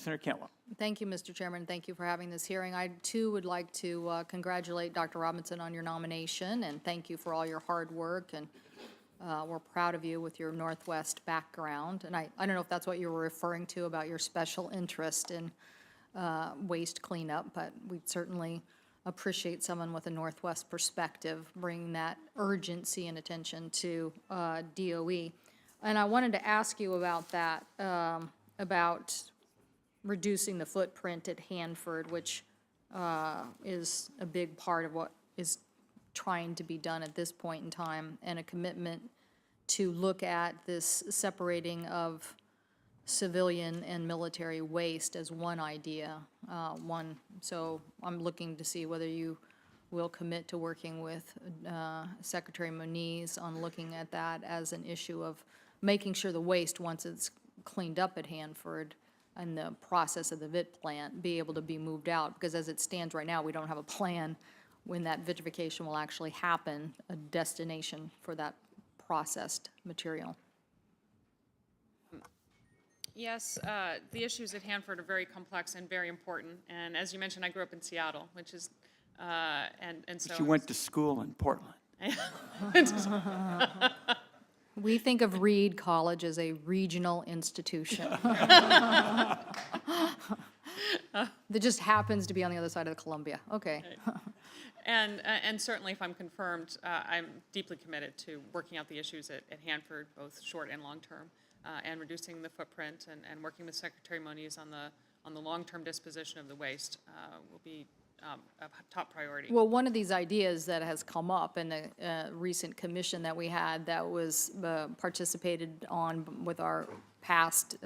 Senator Cantwell. Thank you, Mr. Chairman. Thank you for having this hearing. I, too, would like to congratulate Dr. Robinson on your nomination, and thank you for all your hard work. And we're proud of you with your Northwest background. And I don't know if that's what you were referring to about your special interest in waste cleanup, but we certainly appreciate someone with a Northwest perspective bringing that urgency and attention to DOE. And I wanted to ask you about that, about reducing the footprint at Hanford, which is a big part of what is trying to be done at this point in time, and a commitment to look at this separating of civilian and military waste as one idea. So I'm looking to see whether you will commit to working with Secretary Moniz on looking at that as an issue of making sure the waste, once it's cleaned up at Hanford and the process of the VIT plant, be able to be moved out. Because as it stands right now, we don't have a plan when that vitrification will actually happen, a destination for that processed material. Yes, the issues at Hanford are very complex and very important. And as you mentioned, I grew up in Seattle, which is, and so. But you went to school in Portland. We think of Reed College as a regional institution. That just happens to be on the other side of the Columbia. Okay. And certainly, if I'm confirmed, I'm deeply committed to working out the issues at Hanford, both short and long term, and reducing the footprint, and working with Secretary Moniz on the long-term disposition of the waste will be a top priority. Well, one of these ideas that has come up in a recent commission that we had that was participated on with our past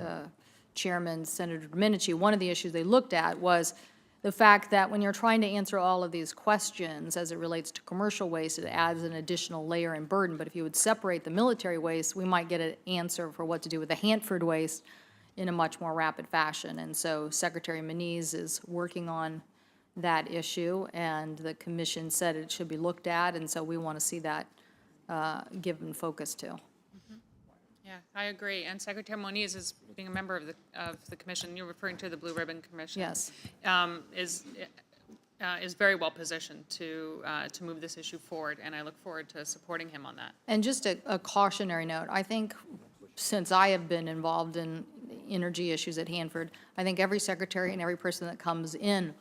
chairman, Senator Domenici, one of the issues they looked at was the fact that when you're trying to answer all of these questions as it relates to commercial waste, it adds an additional layer and burden. But if you would separate the military waste, we might get an answer for what to do with the Hanford waste in a much more rapid fashion. And so Secretary Moniz is working on that issue, and the commission said it should be looked at, and so we want to see that given focus to. Yeah, I agree. And Secretary Moniz, is being a member of the commission, you're referring to the Blue Ribbon Commission. Yes. Is very well positioned to move this issue forward, and I look forward to supporting him on that. And just a cautionary note, I think since I have been involved in energy issues at Hanford, I think every secretary and every person that comes in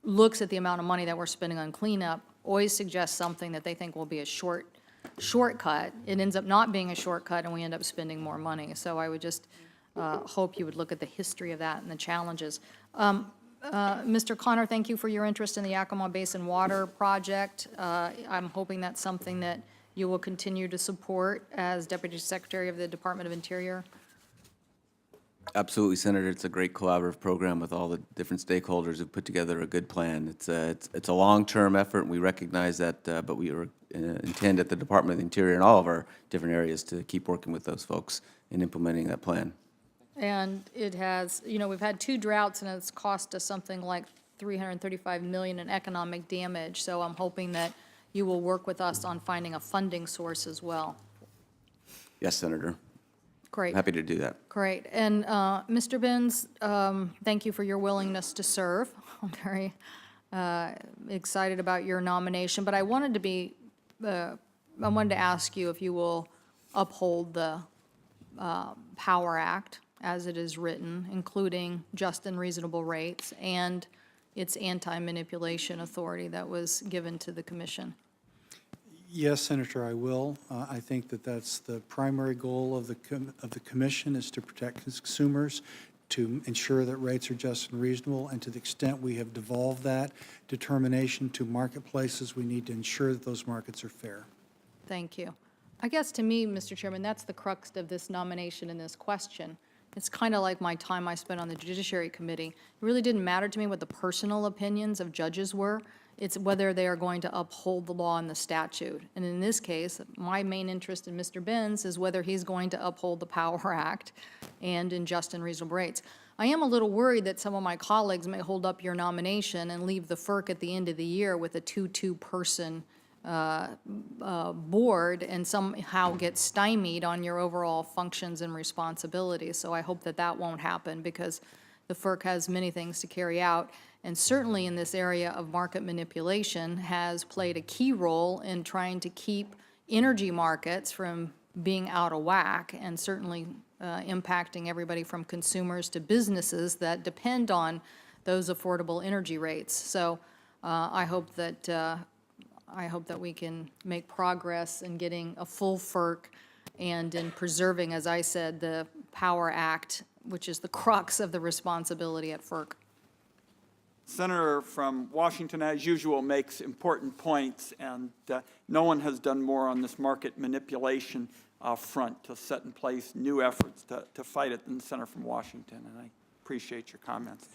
looks at the amount of money that we're spending on cleanup, always suggests something that they think will be a shortcut. It ends up not being a shortcut, and we end up spending more money. So I would just hope you would look at the history of that and the challenges. Mr. Connor, thank you for your interest in the Yakima Basin Water Project. I'm hoping that's something that you will continue to support as Deputy Secretary of the Department of Interior. Absolutely, Senator. It's a great collaborative program with all the different stakeholders who put together a good plan. It's a long-term effort, and we recognize that, but we intend at the Department of the Interior and all of our different areas to keep working with those folks in implementing that plan. And it has, you know, we've had 2 droughts, and it's cost us something like $335 million in economic damage. So I'm hoping that you will work with us on finding a funding source as well. Yes, Senator. Great. Happy to do that. Great. And Mr. Binz, thank you for your willingness to serve. I'm very excited about your nomination. But I wanted to ask you if you will uphold the Power Act as it is written, including just and reasonable rates, and its anti-manipulation authority that was given to the commission. Yes, Senator, I will. I think that that's the primary goal of the commission, is to protect consumers, to ensure that rates are just and reasonable, and to the extent we have devolved that determination to marketplaces, we need to ensure that those markets are fair. Thank you. I guess to me, Mr. Chairman, that's the crux of this nomination and this question. It's kind of like my time I spent on the Judiciary Committee. It really didn't matter to me what the personal opinions of judges were. It's whether they are going to uphold the law and the statute. And in this case, my main interest in Mr. Binz is whether he's going to uphold the Power Act and in just and reasonable rates. I am a little worried that some of my colleagues may hold up your nomination and leave the FERC at the end of the year with a 2-2-person board and somehow get stymied on your overall functions and responsibilities. So I hope that that won't happen, because the the FERC has many things to carry out, and certainly in this area of market manipulation has played a key role in trying to keep energy markets from being out of whack, and certainly impacting everybody from consumers to businesses that depend on those affordable energy rates. So I hope that we can make progress in getting a full FERC and in preserving, as I said, the Power Act, which is the crux of the responsibility at FERC. Senator from Washington, as usual, makes important points, and no one has done more on this market manipulation front to set in place new efforts to fight it than the senator from Washington, and I appreciate your comments.